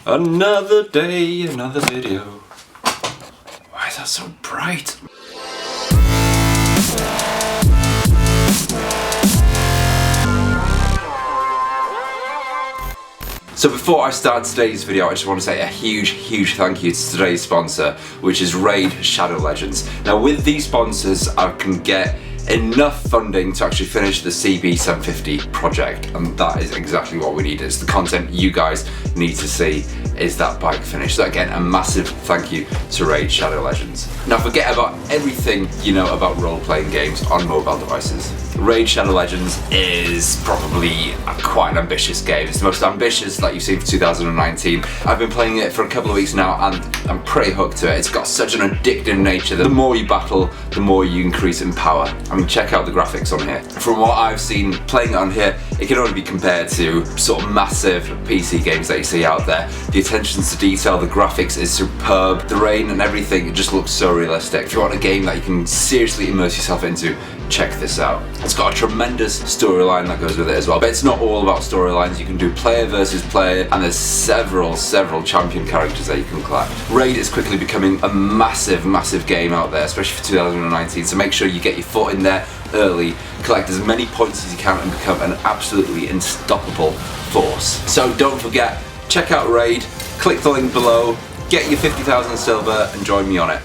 Another day, another video. Why is that so bright? So before I start today's video, I just want to say a huge thank you to today's sponsor, which is Raid Shadow Legends. Now with these sponsors, I can get enough funding to actually finish the CB750 project, and that is exactly what we need. It's the content you guys need to see, is that bike finish. So again, a massive thank you to Raid Shadow Legends. Now forget about everything you know about role-playing games on mobile devices. Raid Shadow Legends is probably quite an ambitious game. It's the most ambitious that you've seen for 2019. I've been playing it for a couple of weeks now and I'm pretty hooked to it. It's got such an addictive nature that the more you battle, the more you increase in power. I mean, check out the graphics on here. From what I've seen playing it on here, it can only be compared to sort of massive PC games that you see out there. The attention to detail, the graphics is superb. The rain and everything, it just looks so realistic. If you want a game that you can seriously immerse yourself into, check this out. It's got a tremendous storyline that goes with it as well, but it's not all about storylines. You can do player versus player, and there's several champion characters that you can collect. Raid is quickly becoming a massive game out there, especially for 2019, so make sure you get your foot in there early, collect as many points as you can and become an absolutely unstoppable force. So don't forget, check out Raid, click the link below, get your 50,000 silver and join me on it.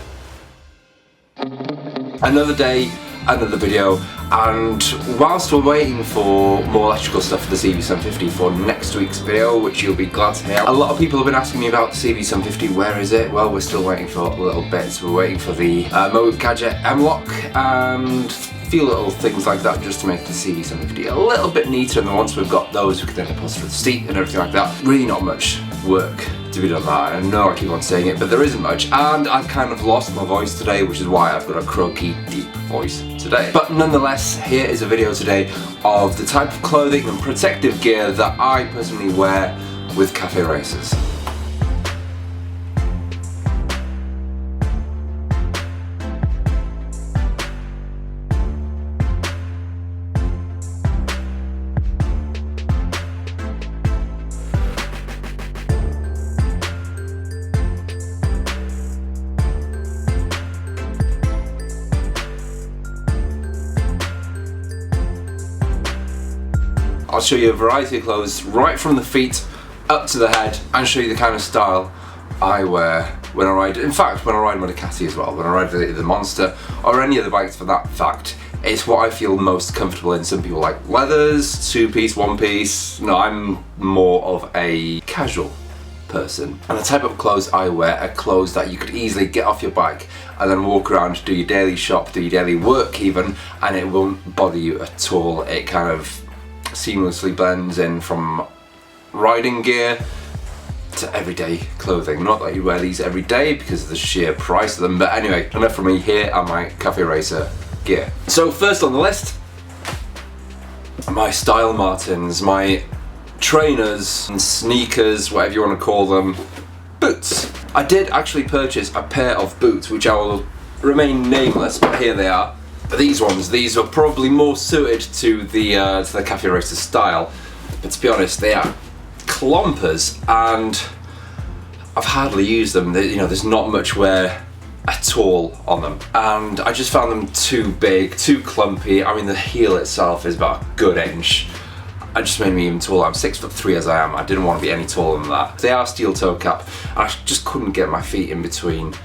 Another day, another video, and whilst we're waiting for more electrical stuff for the CB750 for next week's video, which you'll be glad to hear, a lot of people have been asking me about the CB750, where is it? Well, we're still waiting for a little bit, so we're waiting for the Mig Gadget M-Lock and a few little things like that just to make the CB750 a little bit neater, and then once we've got those we can then deposit the seat and everything like that. Really not much work to be done that. I know I keep on saying it, but there isn't much, and I've kind of lost my voice today, which is why I've got a croaky, deep voice today. But nonetheless, here is a video today of the type of clothing and protective gear that I personally wear with cafe races. I'll show you a variety of clothes right from the feet up to the head and show you the kind of style I wear when I ride. In fact, when I ride my Ducati as well, when I ride the Monster or any other bikes for that fact, it's what I feel most comfortable in. Some people like leathers, two-piece, one-piece. No, I'm more of a casual person. And the type of clothes I wear are clothes that you could easily get off your bike and then walk around, do your daily shop, do your daily work even, and it won't bother you at all. It kind of seamlessly blends in from riding gear to everyday clothing. Not that you wear these every day because of the sheer price of them, but anyway, enough from me. Here are my cafe racer gear. So first on the list, my STYLMARTINs, my trainers and sneakers, whatever you want to call them, boots. I did actually purchase a pair of boots which I will remain nameless, but here they are. These ones, these are probably more suited to the cafe racer style, but to be honest, they are clompers, and I've hardly used them. You know, there's not much wear at all on them, and I just found them too big, too clumpy. I mean, the heel itself is about a good inch. It just made me even taller. I'm 6'3" as I am. I didn't want to be any taller than that. They are steel toe cap, and I just couldn't get my feet in between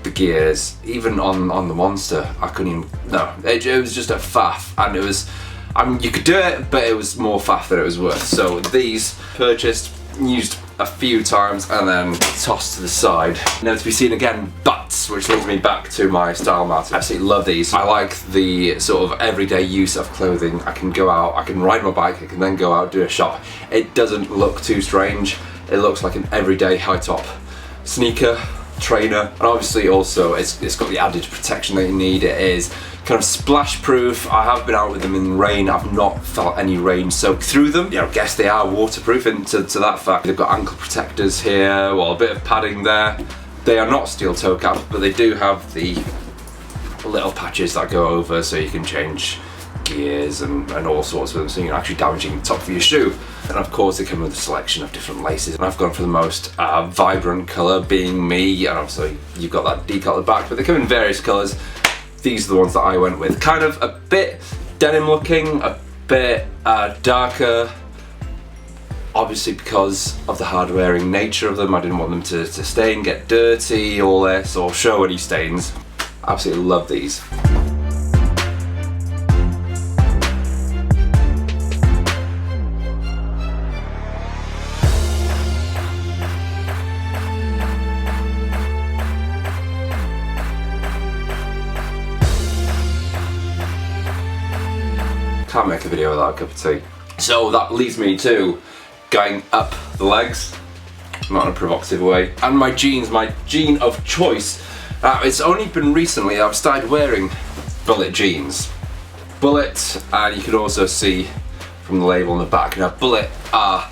the gears. Even on the Monster, I couldn't even, no, it was just a faff, and it was, I mean, you could do it, but it was more faff than it was worth. So these purchased, used a few times, and then tossed to the side, never to be seen again. But which leads me back to my STYLMARTIN. I absolutely love these. I like the sort of everyday use of clothing. I can go out, I can ride my bike, I can then go out, do a shop. It doesn't look too strange. It looks like an everyday high top sneaker, trainer, and obviously also it's got the added protection that you need. It is kind of splash proof. I have been out with them in rain. I've not felt any rain soak through them. You know, I guess they are waterproof to that fact. They've got ankle protectors here, well, a bit of padding there. They are not steel toe cap, but they do have the little patches that go over so you can change gears and all sorts of them, so you're actually damaging the top of your shoe. And of course they come with a selection of different laces, and I've gone for the most vibrant colour, being me, and obviously you've got that decal at the back, but they come in various colours. These are the ones that I went with. Kind of a bit denim looking, a bit darker, obviously because of the hard wearing nature of them. I didn't want them to stain, get dirty, all this, or show any stains. Absolutely love these. Can't make a video without a cup of tea. So that leads me to going up the legs, not in a provocative way. And my jeans, my jean of choice. It's only been recently I've started wearing Bullet jeans. Bullet, and you can also see from the label on the back. Now Bullet are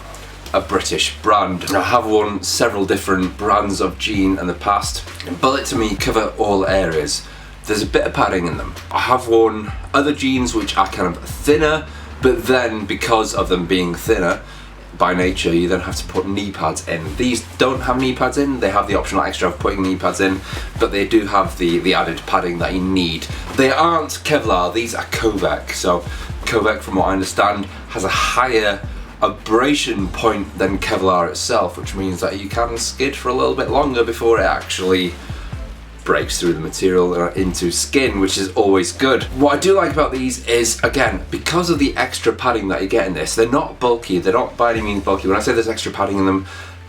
a British brand. Now, I have worn several different brands of jean in the past. And Bullet to me cover all areas. There's a bit of padding in them. I have worn other jeans which are kind of thinner, but then because of them being thinner by nature, you then have to put knee pads in. These don't have knee pads in, they have the optional extra of putting knee pads in, but they do have the added padding that you need. They aren't Kevlar, these are Kobek. So Kobek, from what I understand, has a higher abrasion point than Kevlar itself, which means that you can skid for a little bit longer before it actually breaks through the material into skin, which is always good. What I do like about these is, again, because of the extra padding that you get in this, they're not bulky, they're not by any means bulky. When I say there's extra padding in them,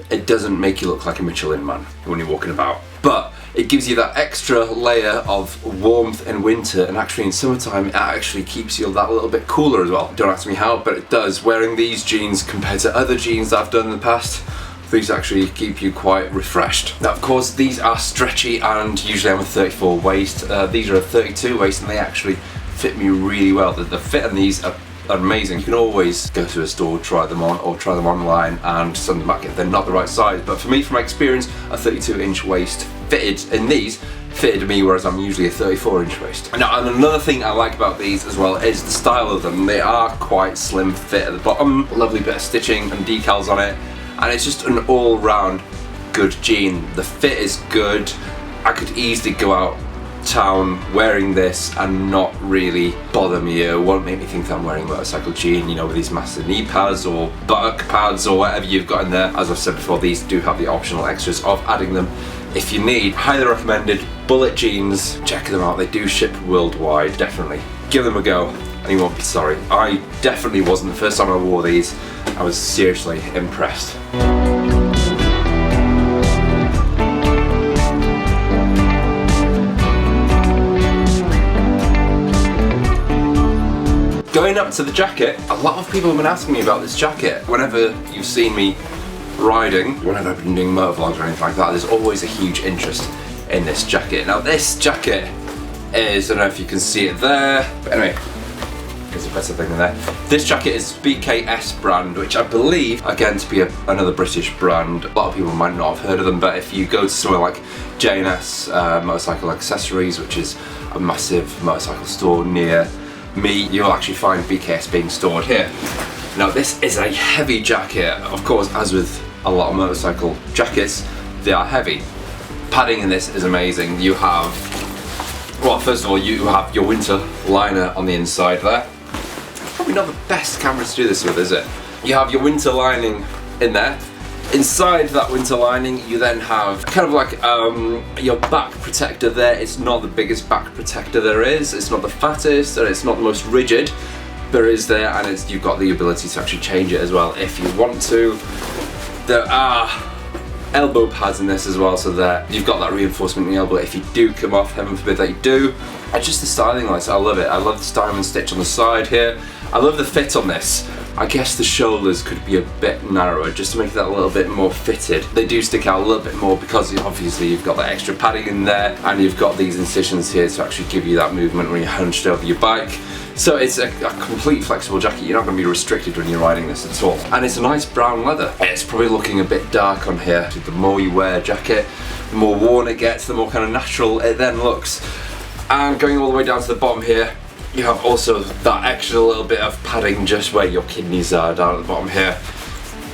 it doesn't make you look like a Michelin man when you're walking about. But it gives you that extra layer of warmth in winter, and actually in summertime it actually keeps you that little bit cooler as well. Don't ask me how, but it does. Wearing these jeans compared to other jeans that I've done in the past, these actually keep you quite refreshed. Now of course these are stretchy, and usually I'm a 34 waist. These are a 32 waist and they actually fit me really well. The fit on these are amazing. You can always go to a store, try them on, or try them online and send them back if they're not the right size. But for me, from my experience, a 32-inch waist fitted in these fitted me, whereas I'm usually a 34-inch waist. Now, and another thing I like about these as well is the style of them. They are quite slim fit at the bottom, lovely bit of stitching and decals on it, and it's just an all-round good jean. The fit is good. I could easily go out town wearing this and not really bother me. It won't make me think that I'm wearing a motorcycle jean, you know, with these massive knee pads or buttock pads or whatever you've got in there. As I've said before, these do have the optional extras of adding them if you need. Highly recommended. Bullet jeans, check them out. They do ship worldwide. Definitely give them a go and you won't be sorry. I definitely wasn't the first time I wore these. I was seriously impressed. Going up to the jacket, a lot of people have been asking me about this jacket. Whenever you've seen me riding, whenever I've been doing motovlogs or anything like that, there's always a huge interest in this jacket. Now this jacket is, I don't know if you can see it there, but anyway, there's a better thing in there. This jacket is BKS brand, which I believe, again, to be another British brand. A lot of people might not have heard of them, but if you go to somewhere like J&S Motorcycle Accessories, which is a massive motorcycle store near me, you'll actually find BKS being stored here. Now this is a heavy jacket. Of course, as with a lot of motorcycle jackets, they are heavy. Padding in this is amazing. You have, well, first of all, you have your winter liner on the inside there. Probably not the best camera to do this with, is it? You have your winter lining in there. Inside that winter lining, you then have kind of like your back protector there. It's not the biggest back protector there is. It's not the fattest, and it's not the most rigid. There is there, and you've got the ability to actually change it as well if you want to. There are elbow pads in this as well, so that you've got that reinforcement in the elbow if you do come off, heaven forbid that you do. And just the styling on this, I love it. I love the diamond stitch on the side here. I love the fit on this. I guess the shoulders could be a bit narrower just to make that a little bit more fitted. They do stick out a little bit more because obviously you've got that extra padding in there, and you've got these incisions here to actually give you that movement when you're hunched over your bike. So it's a complete flexible jacket. You're not going to be restricted when you're riding this at all. And it's a nice brown leather. It's probably looking a bit dark on here. The more you wear a jacket, the more worn it gets, the more kind of natural it then looks. And going all the way down to the bottom here, You have also that extra little bit of padding just where your kidneys are down at the bottom here,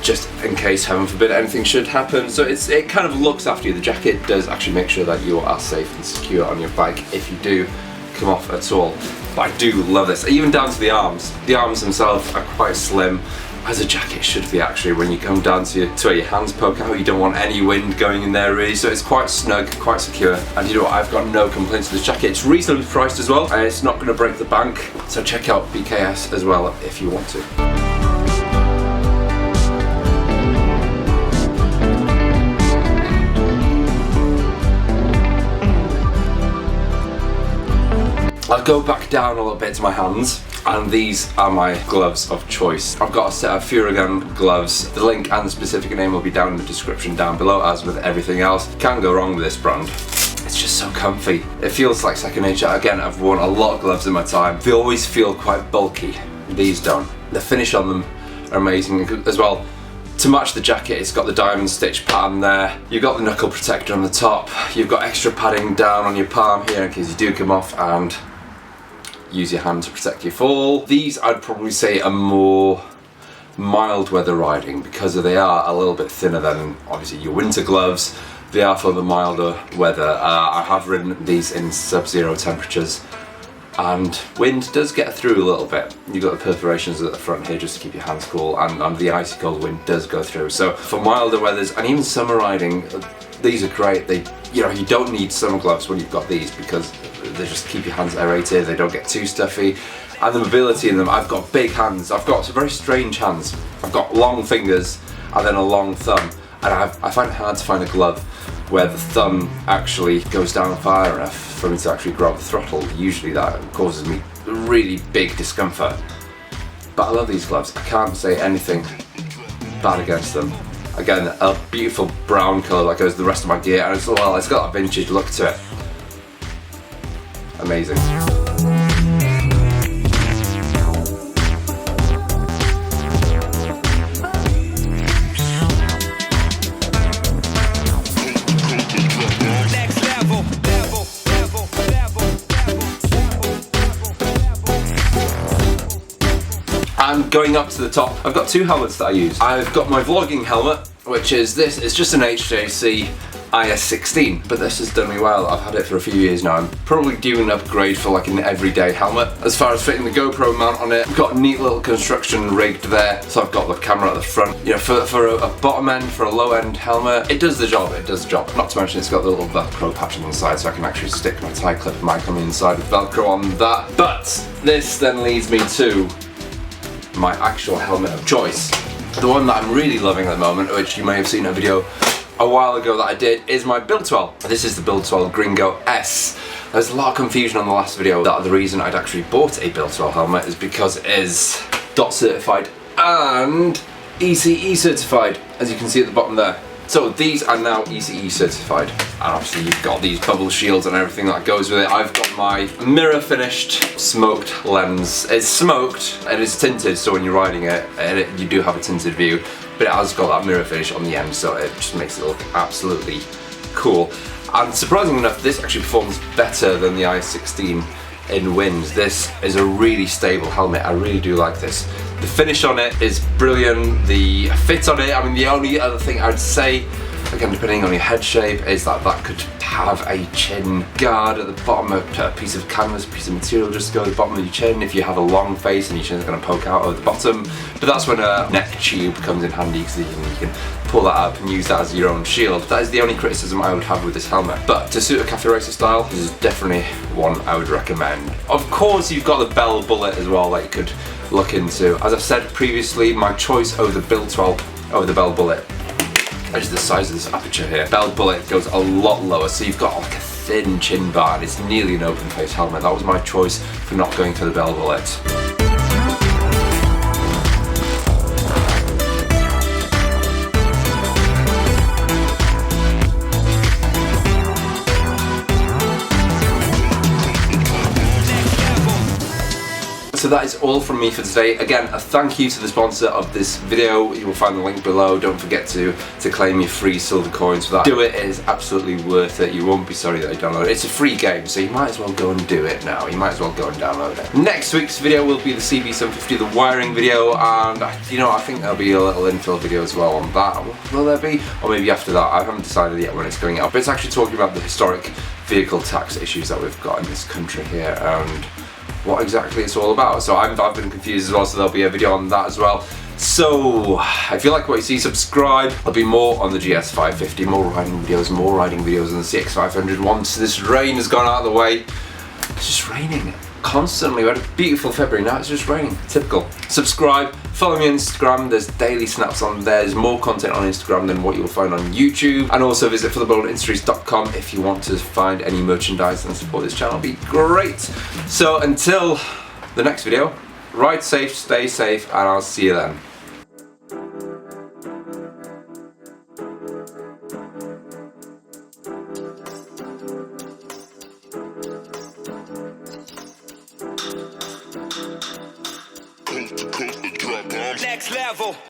just in case, heaven forbid, anything should happen. So it kind of looks after you. The jacket does actually make sure that you are safe and secure on your bike if you do come off at all. But I do love this, even down to the arms. The arms themselves are quite slim, as a jacket should be actually. When you come down to where your hands poke out, you don't want any wind going in there really, so it's quite snug, quite secure. And you know what, I've got no complaints with this jacket. It's reasonably priced as well, and it's not going to break the bank, so check out BKS as well if you want to. I'll go back down a little bit to my hands, and these are my gloves of choice. I've got a set of Furygan gloves. The link and the specific name will be down in the description down below, as with everything else. Can't go wrong with this brand. It's just so comfy. It feels like second nature. Again, I've worn a lot of gloves in my time. They always feel quite bulky. These don't. The finish on them are amazing as well. To match the jacket, it's got the diamond stitch pattern there. You've got the knuckle protector on the top. You've got extra padding down on your palm here in case you do come off, and use your hand to protect your fall. These I'd probably say are more mild weather riding, because they are a little bit thinner than obviously your winter gloves. They are for the milder weather. I have ridden these in sub-zero temperatures, and wind does get through a little bit. You've got the perforations at the front here just to keep your hands cool, and the icy cold wind does go through. So for milder weathers and even summer riding, these are great. You know, you don't need summer gloves when you've got these, because they just keep your hands aerated, they don't get too stuffy, and the mobility in them. I've got big hands, I've got some very strange hands. I've got long fingers and then a long thumb, and I find it hard to find a glove where the thumb actually goes down far enough for me to actually grab the throttle. Usually that causes me really big discomfort. But I love these gloves. I can't say anything bad against them. Again, a beautiful brown colour that goes with the rest of my gear, and it's got a vintage look to it. Amazing. And going up to the top, I've got two helmets that I use. I've got my vlogging helmet, which is this. It's just an HJC IS16, but this has done me well. I've had it for a few years now. I'm probably due an upgrade for like an everyday helmet. As far as fitting the GoPro mount on it, I've got a neat little construction rigged there. So I've got the camera at the front. You know, for a bottom end, for a low end helmet, it does the job, it does the job. Not to mention it's got the little Velcro patch on the side, so I can actually stick my tie clip mic on the inside with Velcro on that. But this then leads me to my actual helmet of choice. The one that I'm really loving at the moment, which you may have seen a video a while ago that I did, is my Biltwell. This is the Biltwell Gringo S. There's a lot of confusion on the last video that the reason I'd actually bought a Biltwell helmet is because it is DOT certified and ECE certified, as you can see at the bottom there. So these are now ECE certified, and obviously you've got these bubble shields and everything that goes with it. I've got my mirror finished smoked lens. It's smoked and it's tinted, so when you're riding it, you do have a tinted view, but it has got that mirror finish on the end, so it just makes it look absolutely cool. And surprisingly enough, this actually performs better than the IS16 in wind. This is a really stable helmet. I really do like this. The finish on it is brilliant. The fit on it, I mean, the only other thing I'd say, again, depending on your head shape, is that that could have a chin guard at the bottom, a piece of canvas, piece of material just to go at the bottom of your chin if you have a long face and your chin's going to poke out over the bottom. But that's when a neck tube comes in handy, because you can pull that up and use that as your own shield. That is the only criticism I would have with this helmet. But to suit a cafe racer style, this is definitely one I would recommend. Of course, you've got the Bell Bullet as well that you could look into. As I've said previously, my choice over the Biltwell, over the Bell Bullet, is the size of this aperture here. Bell Bullet goes a lot lower, so you've got like a thin chin bar and it's nearly an open face helmet. That was my choice for not going for the Bell Bullet. So that is all from me for today. Again, a thank you to the sponsor of this video. You will find the link below. Don't forget to claim your free silver coins for that. Do it, it is absolutely worth it. You won't be sorry that you download it. It's a free game, so you might as well go and do it now. You might as well go and download it. Next week's video will be the CB750, the wiring video, and you know, I think there'll be a little infill video as well on that. Will there be? Or maybe after that. I haven't decided yet when it's going out. But it's actually talking about the historic vehicle tax issues that we've got in this country here and what exactly it's all about. So I've been confused as well, so there'll be a video on that as well. So if you like what you see, subscribe. There'll be more on the GS550, more riding videos on the CX500 once this rain has gone out of the way. It's just raining constantly. We had a beautiful February, now it's just raining. Typical. Subscribe, follow me on Instagram, there's daily snaps on there. There's more content on Instagram than what you'll find on YouTube. And also visit fortheboldindustries.com if you want to find any merchandise and support this channel. It'd be great. So until the next video, ride safe, stay safe, and I'll see you then. Next level.